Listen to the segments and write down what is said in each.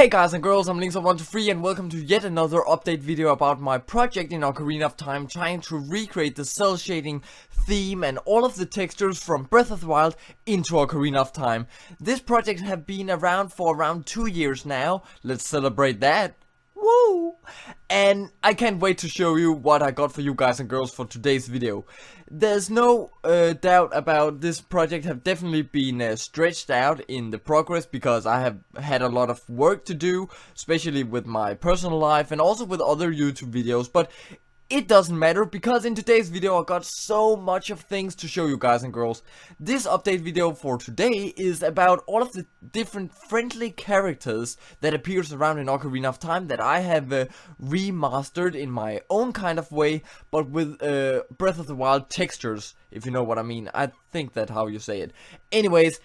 Hey guys and girls, I'm Links123 and welcome to yet another update video about my project in Ocarina of Time, trying to recreate the cell shading theme and all of the textures from Breath of the Wild into Ocarina of Time. This project has been around for around 2 years now. Let's celebrate that. Woo! And I can't wait to show you what I got for you guys and girls for today's video. There's no doubt about this project have definitely been stretched out in the progress because I have had a lot of work to do, especially with my personal life and also with other YouTube videos, but it doesn't matter because in today's video I got so much of things to show you guys and girls. This update video for today is about all of the different friendly characters that appears around in Ocarina of Time that I have remastered in my own kind of way, but with Breath of the Wild textures, if you know what I mean. I think that's how you say it. Anyways,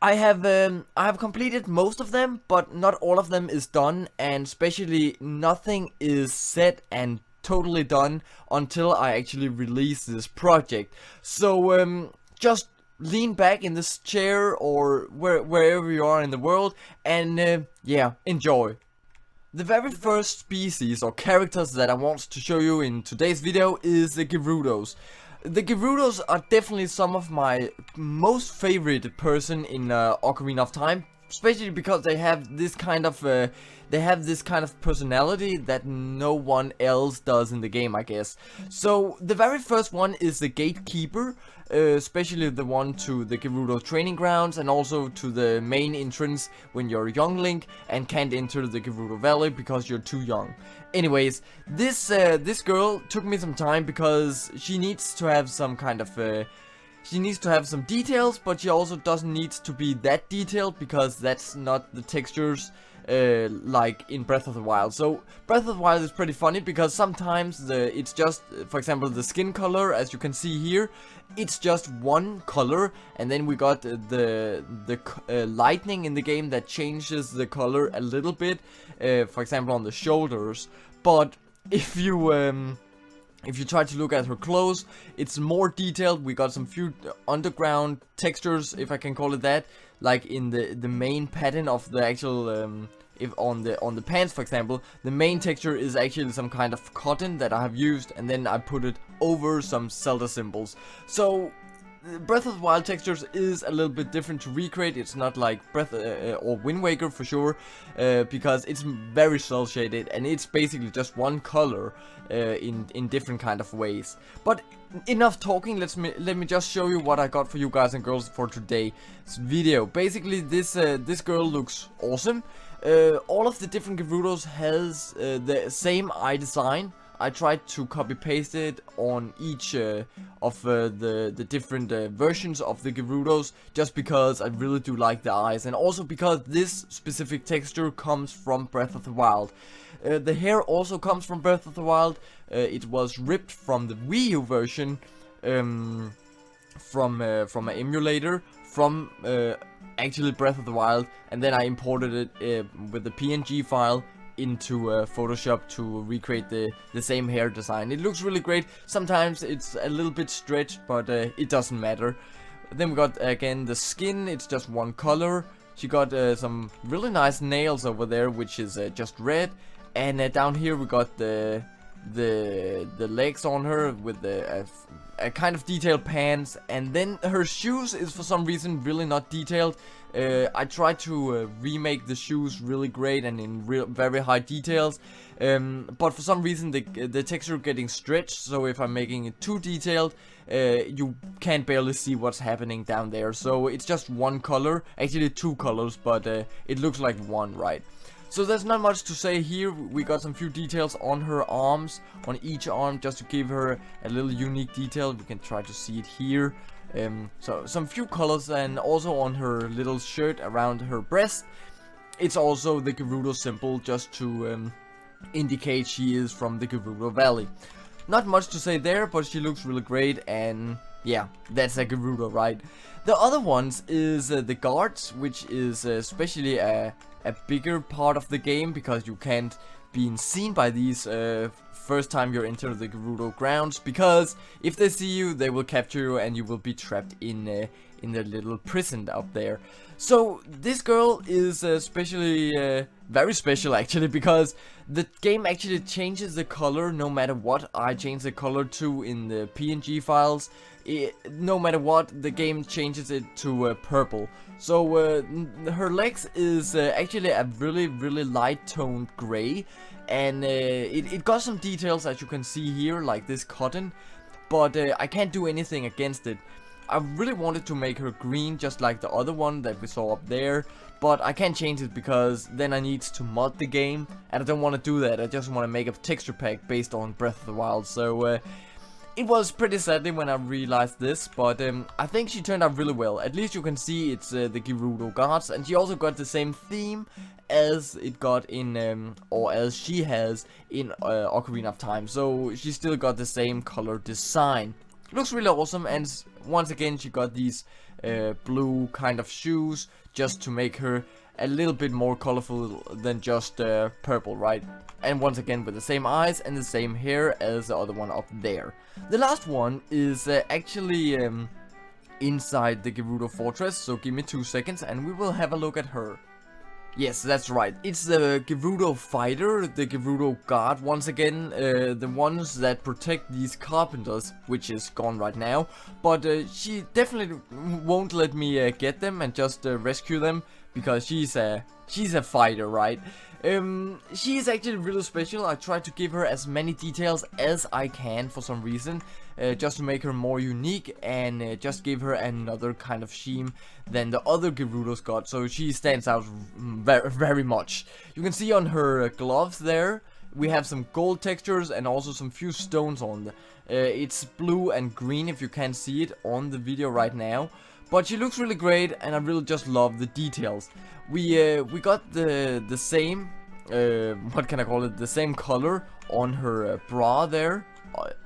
I have completed most of them, but not all of them is done, and especially nothing is set and totally done until I actually release this project. So just lean back in this chair or wherever you are in the world and yeah, enjoy. The very first species or characters that I want to show you in today's video is the gerudos. The gerudos are definitely some of my most favorite person in Ocarina of Time, especially because they have this kind of personality that no one else does in the game, I guess. So the very first one is the Gatekeeper, especially the one to the Gerudo training grounds and also to the main entrance when you're young Link and can't enter the Gerudo Valley because you're too young. Anyways, this girl took me some time because she needs to have some kind of she needs to have some details, but she also doesn't need to be that detailed because that's not the textures like in Breath of the Wild. So Breath of the Wild is pretty funny because sometimes it's just, for example, the skin color, as you can see here, it's just one color, and then we got the lightning in the game that changes the color a little bit, for example on the shoulders. But if you try to look at her clothes, it's more detailed. We got some few underground textures, if I can call it that, like in the main pattern of the actual if on the pants, for example, the main texture is actually some kind of cotton that I have used, and then I put it over some Zelda symbols. So Breath of the Wild textures is a little bit different to recreate. It's not like Breath or Wind Waker for sure, because it's very cel shaded and it's basically just one color in different kind of ways. But enough talking. Let me just show you what I got for you guys and girls for today's video. Basically, this girl looks awesome. All of the different Gerudos has the same eye design. I tried to copy paste it on each of the different versions of the Gerudos, just because I really do like the eyes, and also because this specific texture comes from Breath of the Wild. The hair also comes from Breath of the Wild. It was ripped from the Wii U version from an emulator from actually Breath of the Wild, and then I imported it with the PNG file into Photoshop to recreate the same hair design. It looks really great. Sometimes it's a little bit stretched, but it doesn't matter. Then we got again the skin. It's just one color. She got some really nice nails over there, which is just red. And down here we got the legs on her with a kind of detailed pants, and then her shoes is for some reason really not detailed. I tried to remake the shoes really great and in very high details, but for some reason the texture getting stretched, so if I'm making it too detailed, you can't barely see what's happening down there. So it's just one color, actually two colors, but it looks like one, right? So there's not much to say here. We got some few details on her arms, on each arm, just to give her a little unique detail. We can try to see it here. So some few colors, and also on her little shirt around her breast, it's also the Gerudo symbol, just to indicate she is from the Gerudo Valley. Not much to say there, but she looks really great, and yeah, that's a Gerudo, right? The other ones is the guards, which is especially a bigger part of the game because you can't be seen by these first time you enter the Gerudo grounds, because if they see you, they will capture you and you will be trapped in the little prison up there. So this girl is especially very special actually, because the game actually changes the color no matter what I change the color to in the PNG files. No matter what, the game changes it to purple. So her legs is actually a really light toned gray, and it got some details as you can see here, like this cotton, but I can't do anything against it. I really wanted to make her green just like the other one that we saw up there, but I can't change it because then I need to mod the game, and I don't want to do that. I just want to make a texture pack based on Breath of the Wild. So it was pretty sadly when I realized this, but I think she turned out really well. At least you can see it's the Gerudo gods, and she also got the same theme as it got in, or as she has in Ocarina of Time. So she still got the same color design. Looks really awesome, and once again she got these blue kind of shoes just to make her a little bit more colorful than just purple, right? And once again with the same eyes and the same hair as the other one up there. The last one is actually inside the Gerudo fortress, so give me 2 seconds and we will have a look at her. Yes, that's right. It's the Gerudo fighter, the Gerudo guard, once again, the ones that protect these carpenters, which is gone right now. But she definitely won't let me get them and just rescue them, because she's a fighter, right? She is actually really special. I try to give her as many details as I can for some reason, just to make her more unique and just give her another kind of sheen than the other Gerudos got, so she stands out very much. You can see on her gloves there, we have some gold textures and also some few stones on the, it's blue and green if you can't see it on the video right now. But she looks really great, and I really just love the details. We got the same, what can I call it, the same color on her bra there,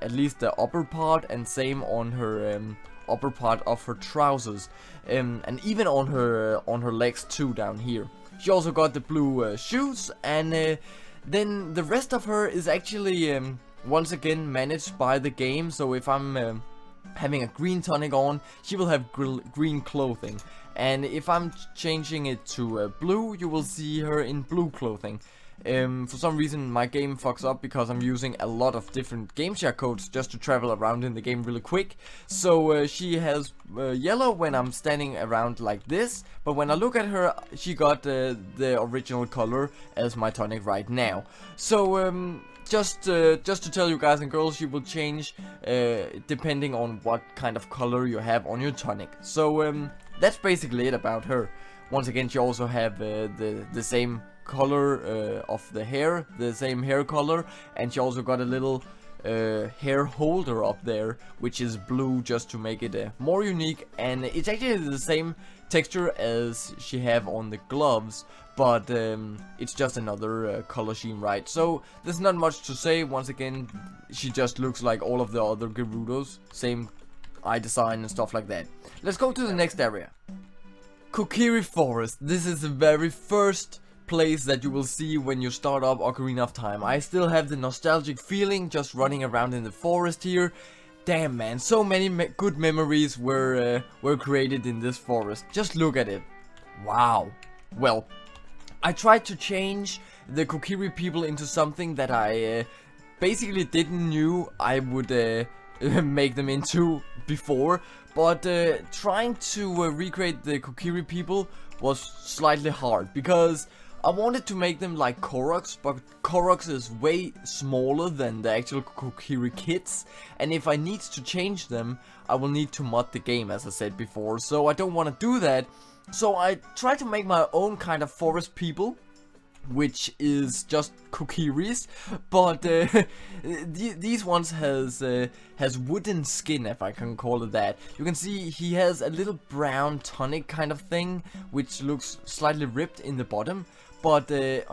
at least the upper part, and same on her upper part of her trousers, and even on her legs too down here. She also got the blue shoes, and then the rest of her is actually once again managed by the game. So if I'm having a green tonic on, she will have green clothing, and if I'm changing it to blue, you will see her in blue clothing. For some reason my game fucks up because I'm using a lot of different game share codes just to travel around in the game really quick. So she has yellow when I'm standing around like this, but when I look at her, she got the original color as my tonic right now. So just to tell you guys and girls, she will change depending on what kind of color you have on your tonic. So that's basically it about her. Once again, she also have the same color of the hair, the same hair color, and she also got a little hair holder up there, which is blue, just to make it more unique. And it's actually the same texture as she have on the gloves, but it's just another color scheme, right? So there's not much to say. Once again, she just looks like all of the other Gerudos, same eye design and stuff like that. Let's go to the next area. Kokiri Forest. This is the very first place that you will see when you start up Ocarina of Time. I still have the nostalgic feeling just running around in the forest here. Damn man, so many good memories were created in this forest. Just look at it. Wow. Well, I tried to change the Kokiri people into something that I basically didn't knew I would make them into before, but trying to recreate the Kokiri people was slightly hard, because I wanted to make them like Koroks, but Koroks is way smaller than the actual Kokiri kids, and if I need to change them, I will need to mod the game, as I said before, so I don't want to do that. So I tried to make my own kind of forest people, which is just Kokiris, but these ones has wooden skin, if I can call it that. You can see he has a little brown tonic kind of thing, which looks slightly ripped in the bottom, but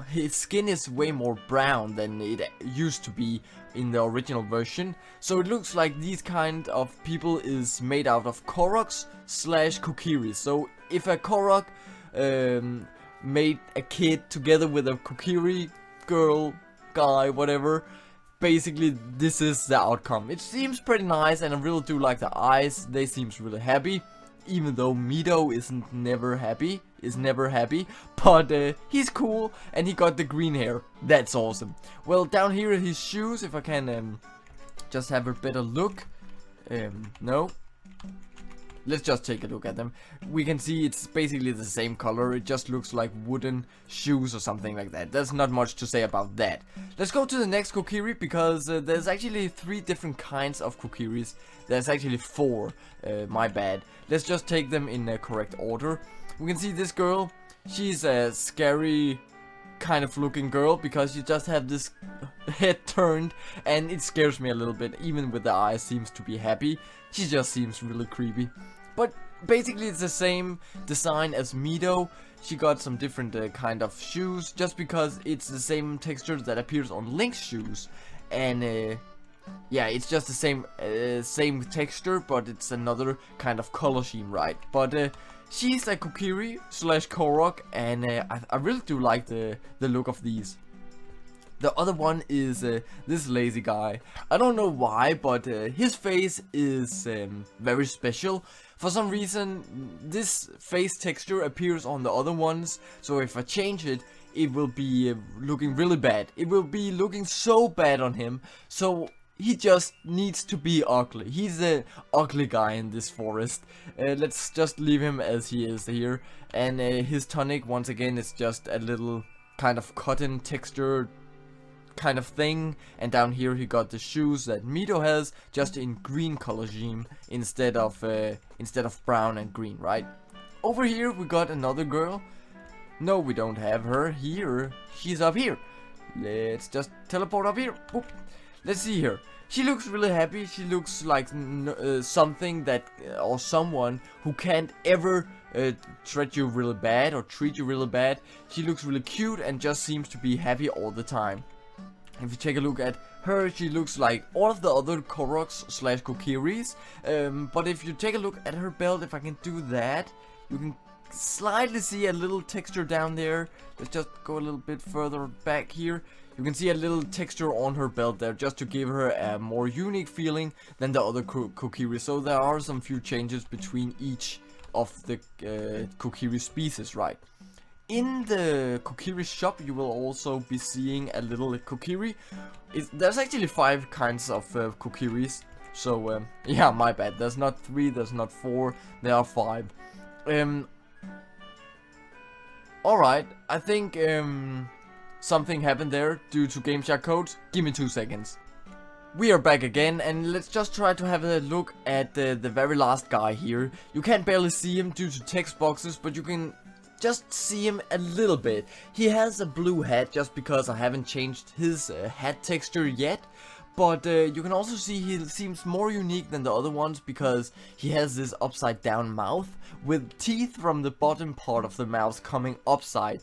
his skin is way more brown than it used to be in the original version. So it looks like these kind of people is made out of Koroks / Kokiri. So if a Korok made a kid together with a Kokiri girl, guy, whatever, basically this is the outcome. It seems pretty nice, and I really do like the eyes. They seems really happy. even though Mido is never happy, but he's cool, and he got the green hair. That's awesome. Well, down here are his shoes, if I can just have a better look. No. Let's just take a look at them. We can see it's basically the same color. It just looks like wooden shoes or something like that. There's not much to say about that. Let's go to the next Kokiri, because there's actually 3 different kinds of Kokiris. There's actually 4. My bad. Let's just take them in correct order. We can see this girl. She's a scary kind of looking girl, because you just have this head turned, and it scares me a little bit. Even with the eyes seems to be happy. She just seems really creepy. But basically it's the same design as Mido. She got some different kind of shoes, just because it's the same texture that appears on Link's shoes. And yeah, it's just the same texture, but it's another kind of color scheme, right? But she's a Kokiri / Korok, and I really do like the look of these. The other one is this lazy guy. I don't know why, but his face is very special. For some reason, this face texture appears on the other ones, so if I change it, it will be looking really bad. It will be looking so bad on him, so he just needs to be ugly. He's an ugly guy in this forest. Let's just leave him as he is here. And his tonic, once again, is just a little kind of cotton texture kind of thing, and down here he got the shoes that Mido has, just in green color scheme instead of brown and green, right? Over here we got another girl. No, we don't have her here. She's up here. Let's just teleport up here. Boop. Let's see her. She looks really happy. She looks like something that or someone who can't ever treat you really bad or treat you really bad. She looks really cute and just seems to be happy all the time. If you take a look at her, she looks like all of the other Koroks / Kokiris. But if you take a look at her belt, if I can do that, you can slightly see a little texture down there. Let's just go a little bit further back here. You can see a little texture on her belt there, just to give her a more unique feeling than the other Kokiri. So there are some few changes between each of the Kokiri species, right? In the Kokiri shop, you will also be seeing a little Kokiri. There's actually 5 kinds of Kokiris. So, yeah, my bad. There's not 3, there's not 4, there are 5. Alright, I think something happened there due to game chat codes. Give me 2 seconds. We are back again, and let's just try to have a look at the very last guy here. You can barely see him due to text boxes, but you can just see him a little bit. He has a blue hat, just because I haven't changed his hat texture yet. But you can also see he seems more unique than the other ones, because he has this upside down mouth with teeth from the bottom part of the mouth coming upside.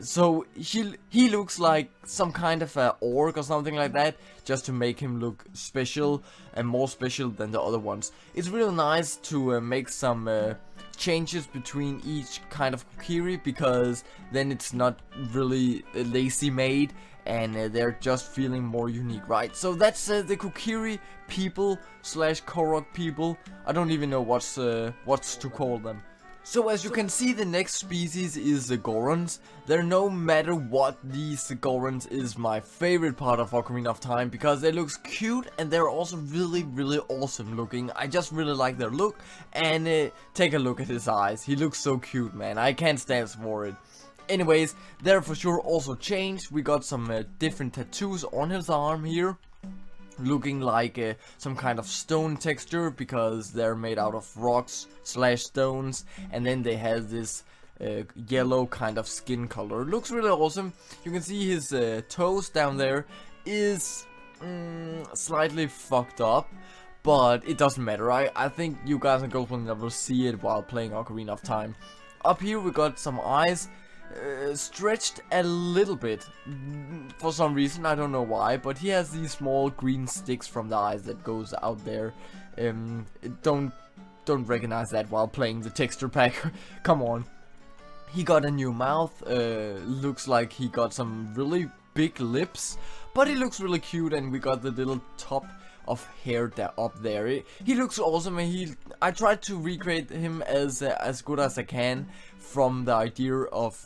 So he looks like some kind of a orc or something like that, just to make him look special and more special than the other ones. It's really nice to make some changes between each kind of Kokiri, because then it's not really lazy made, and they're just feeling more unique, right? So that's the Kokiri people / Korok people. I don't even know what's to call them. So as you can see, the next species is the Gorons. They're, no matter what, these Gorons is my favorite part of Ocarina of Time, because they look cute and they're also really awesome looking. I just really like their look, and take a look at his eyes. He looks so cute, man. I can't stand for it. Anyways, they're for sure also changed. We got some different tattoos on his arm here, looking like some kind of stone texture, because they're made out of rocks / stones, and then they have this yellow kind of skin color. Looks really awesome. You can see his toes down there is slightly fucked up, but it doesn't matter. I think you guys and girls will never see it while playing Ocarina of Time. Up here we got some eyes stretched a little bit for some reason. I don't know why, but he has these small green sticks from the eyes that goes out there. Don't recognize that while playing the texture pack. Come on. He got a new mouth. Looks like he got some really big lips, but he looks really cute. And we got the little top of hair up there. He looks awesome, and I tried to recreate him as good as I can from the idea of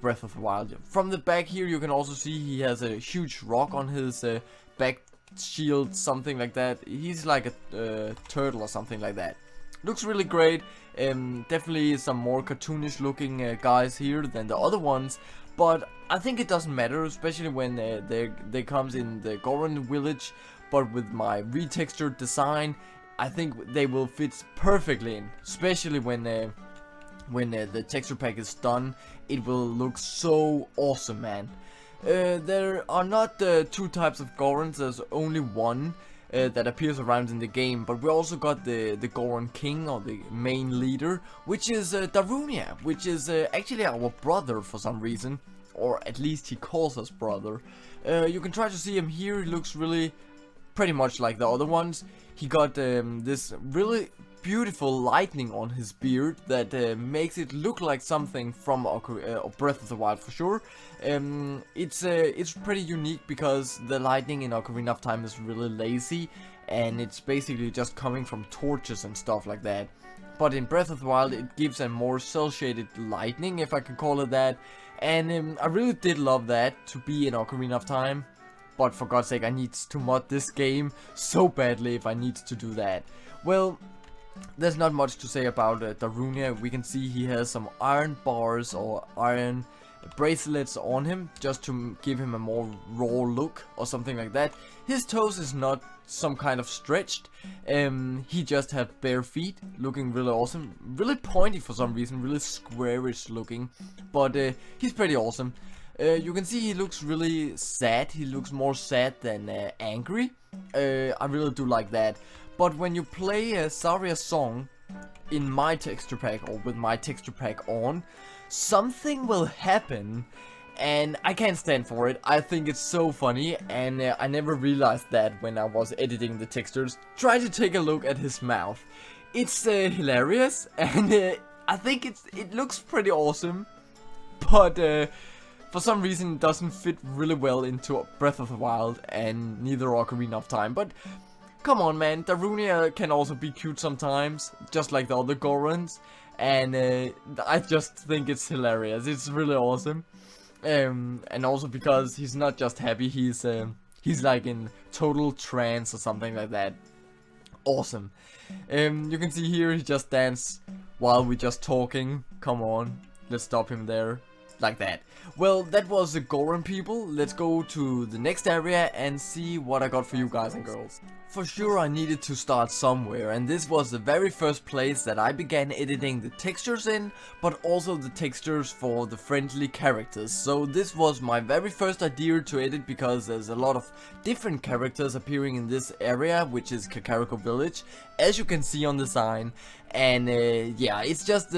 Breath of the Wild. From the back here, you can also see he has a huge rock on his back shield, something like that. He's like a turtle or something like that. Looks really great. Definitely some more cartoonish looking guys here than the other ones, but I think it doesn't matter, especially when they comes in the Goron village. But with my retextured design, I think they will fit perfectly in, especially when the texture pack is done. It will look so awesome, man. There are not two types of Gorons, there's only one that appears around in the game, but we also got the Goron King, or the main leader, which is Darunia, which is actually our brother for some reason, or at least he calls us brother. You can try to see him here. He looks really pretty much like the other ones. He got this really beautiful lightning on his beard that makes it look like something from Breath of the Wild for sure. It's pretty unique because the lightning in Ocarina of Time is really lazy, and it's basically just coming from torches and stuff like that. But in Breath of the Wild it gives a more cel-shaded lightning, if I can call it that, and I really did love that to be in Ocarina of Time. But for God's sake, I need to mod this game so badly if I need to do that. Well, there's not much to say about Darunia. We can see he has some iron bars or iron bracelets on him, just to give him a more raw look or something like that. His toes is not some kind of stretched. He just have bare feet, looking really awesome. Really pointy for some reason, really squarish looking. But he's pretty awesome. You can see he looks really sad. He looks more sad than angry. I really do like that. But when you play a Saria song in my texture pack, or with my texture pack on, something will happen, and I can't stand for it. I think it's so funny, and I never realized that when I was editing the textures. Try to take a look at his mouth. It's hilarious, and I think it looks pretty awesome, but for some reason it doesn't fit really well into Breath of the Wild, and neither Ocarina of Time. But come on, man, Darunia can also be cute sometimes, just like the other Gorons, and I just think it's hilarious. It's really awesome, and also because he's not just happy, he's like in total trance or something like that. Awesome. You can see here he just dance while we're just talking. Come on, let's stop him there. Like that. Well, that was the Goron people. Let's go to the next area and see what I got for you guys and girls. For sure I needed to start somewhere, and this was the very first place that I began editing the textures in, but also the textures for the friendly characters. So this was my very first idea to edit, because there's a lot of different characters appearing in this area, which is Kakariko village, as you can see on the sign. And yeah, it's just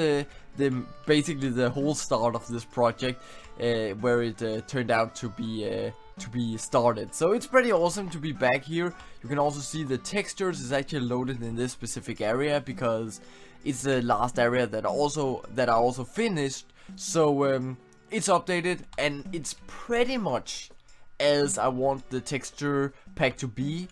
basically the whole start of this project, where it turned out to be started. So it's pretty awesome to be back here. You can also see the textures is actually loaded in this specific area, because it's the last area that I also finished. So it's updated, and it's pretty much as I want the texture pack to be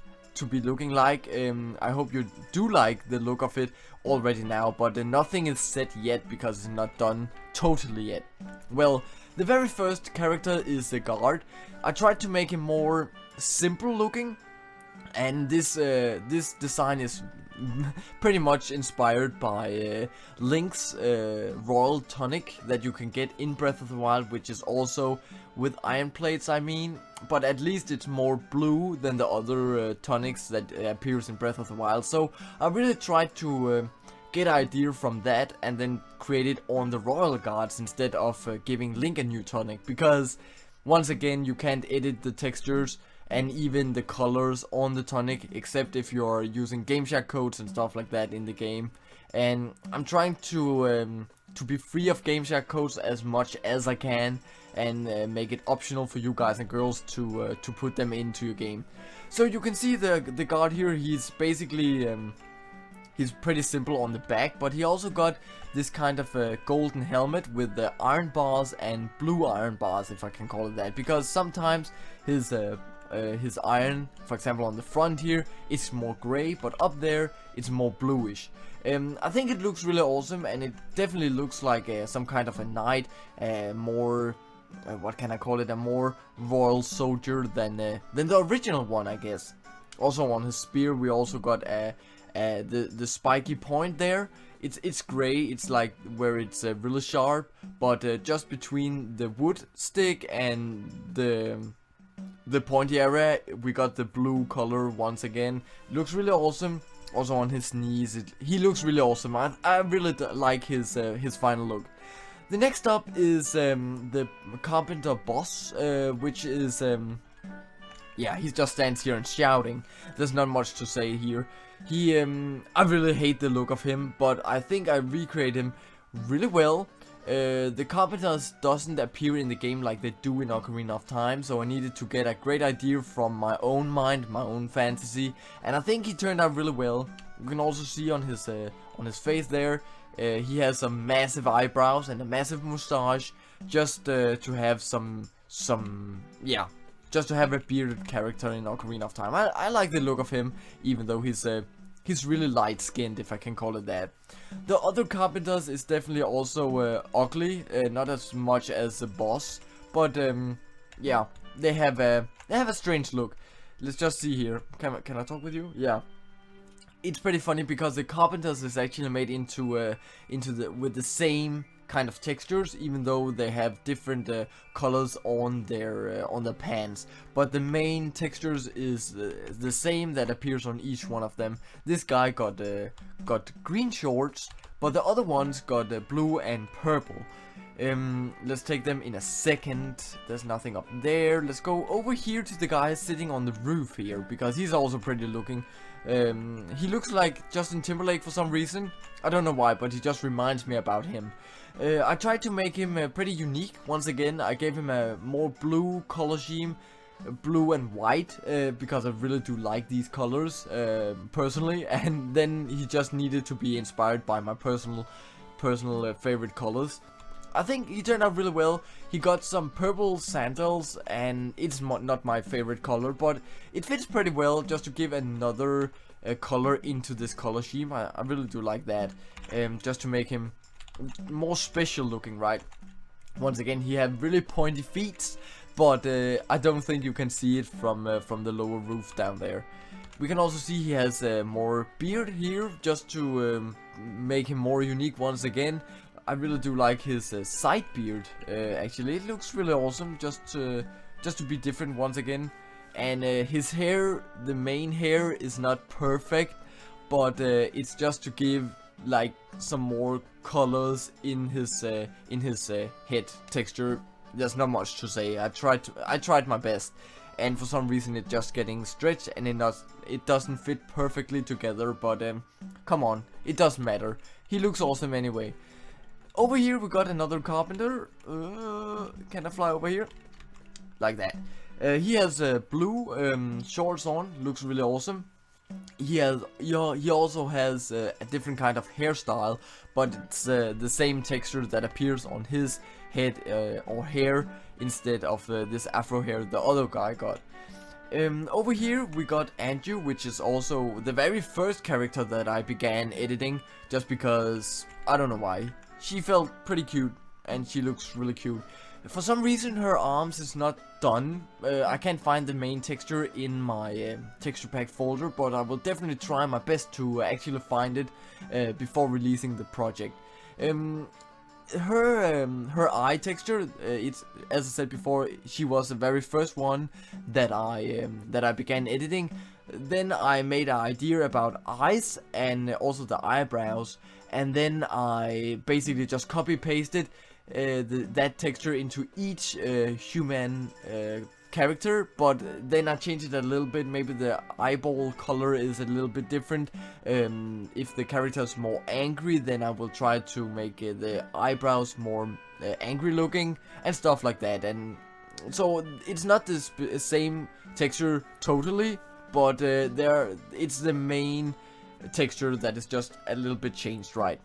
looking like. I hope you do like the look of it already now, but nothing is set yet because it's not done totally yet. Well, the very first character is the guard. I tried to make him more simple looking, and this design is pretty much inspired by Link's royal tonic that you can get in Breath of the Wild, which is also with iron plates, I mean, but at least it's more blue than the other tonics that appears in Breath of the Wild. So I really tried to get an idea from that and then create it on the royal guards instead of giving Link a new tonic, because once again you can't edit the textures and even the colors on the tonic, except if you're using game share codes and stuff like that in the game. And I'm trying to be free of game share codes as much as I can, and make it optional for you guys and girls to put them into your game. So you can see the guard here. He's basically he's pretty simple on the back, but he also got this kind of a golden helmet with the iron bars and blue iron bars, if I can call it that, because sometimes his his iron, for example on the front here, it's more gray, but up there it's more bluish. I think it looks really awesome, and it definitely looks like some kind of a knight, more, what can I call it, a more royal soldier than the original one, I guess. Also on his spear we also got the spiky point there. It's gray, it's like where it's really sharp, but just between the wood stick and the pointy area we got the blue color once again. It looks really awesome. Also on his knees, he looks really awesome. I really like his final look. The next up is the carpenter boss, which is yeah, he just stands here and shouting. There's not much to say here. I really hate the look of him, but I think I recreate him really well. The carpenters doesn't appear in the game like they do in Ocarina of Time, so I needed to get a great idea from my own mind, my own fantasy, and I think he turned out really well. You can also see on his face there, he has some massive eyebrows and a massive mustache, just to have yeah, just to have a bearded character in Ocarina of Time. I like the look of him, even though he's really light-skinned, if I can call it that. The other carpenters is definitely also ugly, not as much as the boss, but yeah, they have a strange look. Let's just see here. Can I talk with you? Yeah. It's pretty funny because the carpenters is actually made with the same kind of textures, even though they have different colors on their pants, but the main textures is the same that appears on each one of them. This guy got green shorts, but the other ones got blue and purple. Let's take them in a second. There's nothing up there. Let's go over here to the guy sitting on the roof here, because he's also pretty looking. He looks like Justin Timberlake for some reason. I don't know why, but he just reminds me about him. I tried to make him pretty unique. Once again, I gave him a more blue color scheme, blue and white, because I really do like these colors personally. And then he just needed to be inspired by my personal favorite colors. I think he turned out really well. He got some purple sandals, and it's not my favorite color, but it fits pretty well just to give another color into this color scheme. I really do like that, just to make him more special looking, right? Once again, he had really pointy feet, but I don't think you can see it from the lower roof down there. We can also see he has more beard here, just to make him more unique once again. I really do like his side beard. Actually, it looks really awesome, just to be different once again. And his hair, the main hair, is not perfect, but it's just to give like some more colors in his head texture. There's not much to say. I tried my best, and for some reason it's just getting stretched, and it doesn't fit perfectly together. But come on, it doesn't matter. He looks awesome anyway. Over here we got another carpenter. Can I fly over here? Like that. He has blue shorts on. Looks really awesome. He also has a different kind of hairstyle, but it's the same texture that appears on his head or hair instead of this afro hair the other guy got. Over here we got Andrew, which is also the very first character that I began editing, just because I don't know why. She felt pretty cute, and she looks really cute. For some reason her arms is not done. I can't find the main texture in my texture pack folder, but I will definitely try my best to actually find it before releasing the project. Her eye texture, it's, as I said before, she was the very first one that I began editing. Then I made an idea about eyes and also the eyebrows, and then I basically just copy pasted that texture into each human character, but then I changed it a little bit. Maybe the eyeball color is a little bit different. If the character is more angry, then I will try to make the eyebrows more angry looking and stuff like that. And so it's not the same texture totally, but it's the main texture that is just a little bit changed, right?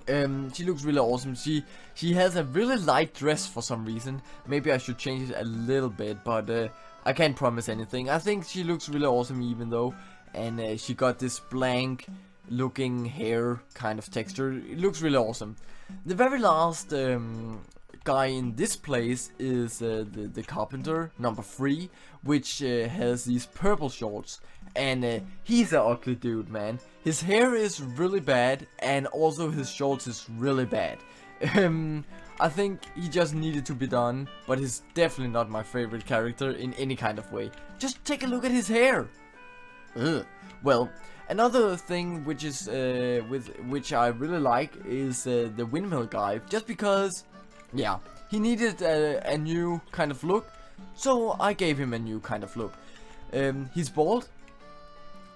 She looks really awesome. She has a really light dress for some reason. Maybe I should change it a little bit, but I can't promise anything. I think she looks really awesome even though. And she got this blank looking hair kind of texture. It looks really awesome. The very last guy in this place is the carpenter number 3, which has these purple shorts, and he's an ugly dude, man. His hair is really bad, and also his shorts is really bad. I think he just needed to be done, but he's definitely not my favorite character in any kind of way. Just take a look at his hair. Ugh. Well, another thing which is which I really like is the Windmill Guy, just because, yeah, he needed a new kind of look, so I gave him a new kind of look. He's bald.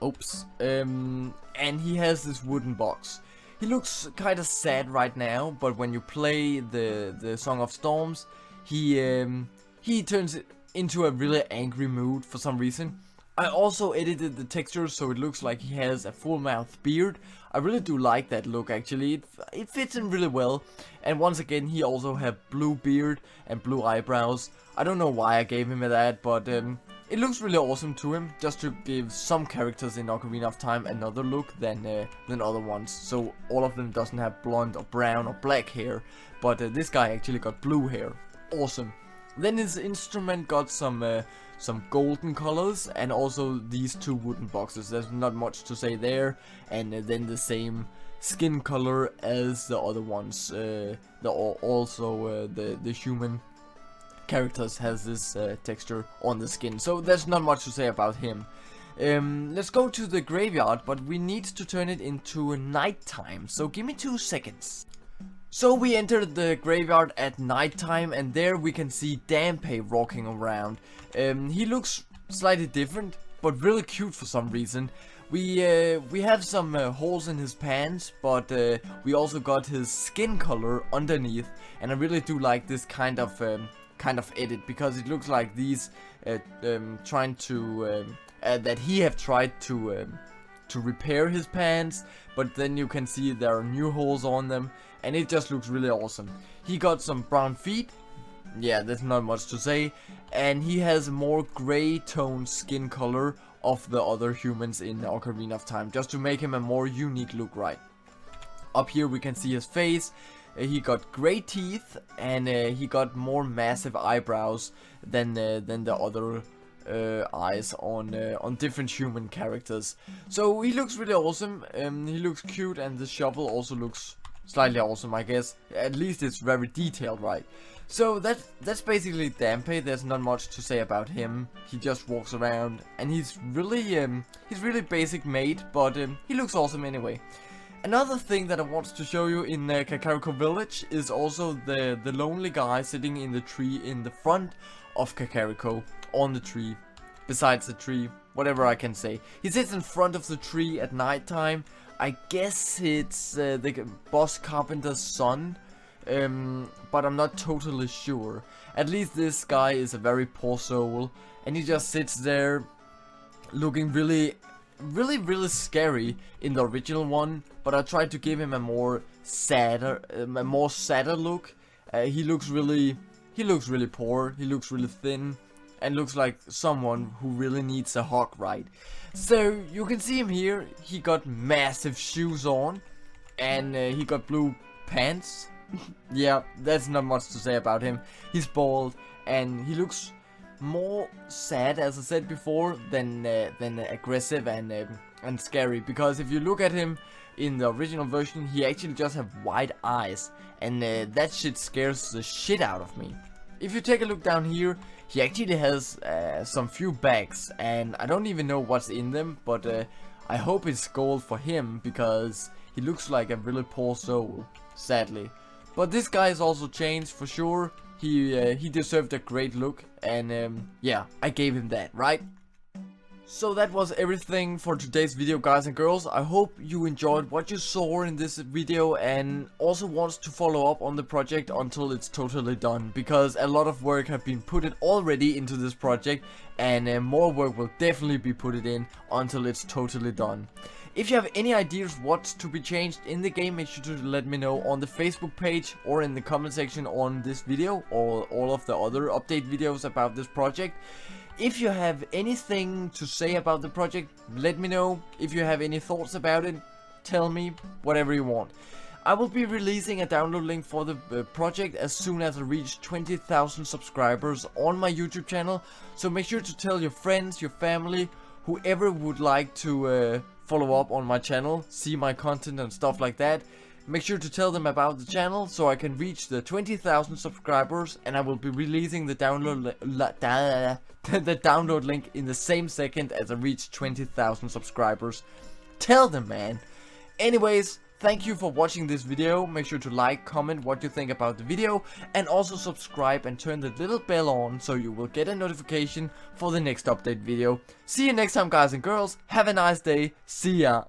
Oops. And he has this wooden box. He looks kind of sad right now, but when you play the Song of Storms, he turns it into a really angry mood for some reason. I also edited the texture so it looks like he has a full mouth beard. I really do like that look actually, it fits in really well. And once again he also have blue beard and blue eyebrows. I don't know why I gave him that, but it looks really awesome to him, just to give some characters in Ocarina of Time another look than other ones. So all of them doesn't have blonde or brown or black hair, but this guy actually got blue hair. Awesome. Then his instrument got some golden colors, and also these 2 wooden boxes. There's not much to say there. And then the same skin color as the other ones. The human characters has this texture on the skin. So there's not much to say about him. Let's go to the graveyard, but we need to turn it into nighttime. So give me 2 seconds. So we entered the graveyard at nighttime, and there we can see Dampé walking around. He looks slightly different, but really cute for some reason. We have some holes in his pants, but we also got his skin color underneath, and I really do like this kind of edit, because it looks like these trying to that he have tried to repair his pants, but then you can see there are new holes on them, and it just looks really awesome. He got some brown feet. Yeah, there's not much to say. And he has more gray toned skin color of the other humans in Ocarina of Time, just to make him a more unique look, right? Up here we can see his face. He got gray teeth, and he got more massive eyebrows than the other eyes on different human characters. So he looks really awesome. He looks cute, and the shovel also looks slightly awesome, I guess. At least it's very detailed, right? So that's basically Dampé. There's not much to say about him. He just walks around, and he's really basic made, but he looks awesome anyway. Another thing that I want to show you in Kakariko Village is also the lonely guy sitting in the tree in the front of Kakariko, on the tree, besides the tree, whatever I can say. He sits in front of the tree at nighttime. I guess it's the boss carpenter's son, but I'm not totally sure. At least this guy is a very poor soul, and he just sits there looking really scary in the original one, but I tried to give him a more sadder look. He looks really poor, he looks really thin, and looks like someone who really needs a hug, right? So you can see him here. He got massive shoes on, and he got blue pants. Yeah, that's not much to say about him. He's bald, and he looks more sad, as I said before, than aggressive and scary. Because if you look at him in the original version, he actually just have wide eyes, and that shit scares the shit out of me. If you take a look down here, he actually has some few bags, and I don't even know what's in them, but I hope it's gold for him, because he looks like a really poor soul, sadly. But this guy is also changed for sure. He deserved a great look, and yeah, I gave him that, right? So that was everything for today's video, guys and girls. I hope you enjoyed what you saw in this video, and also wants to follow up on the project until it's totally done, because a lot of work have been put in already into this project, and more work will definitely be put in until it's totally done. If you have any ideas what's to be changed in the game, make sure to let me know on the Facebook page or in the comment section on this video or all of the other update videos about this project. If you have anything to say about the project, let me know. If you have any thoughts about it, tell me whatever you want. I will be releasing a download link for the project as soon as I reach 20,000 subscribers on my YouTube channel. So make sure to tell your friends, your family, whoever would like to follow up on my channel, see my content and stuff like that. Make sure to tell them about the channel so I can reach the 20,000 subscribers, and I will be releasing the download the download link in the same second as I reach 20,000 subscribers. Tell them, man. Anyways, thank you for watching this video. Make sure to like, comment what you think about the video, and also subscribe and turn the little bell on so you will get a notification for the next update video. See you next time, guys and girls. Have a nice day. See ya.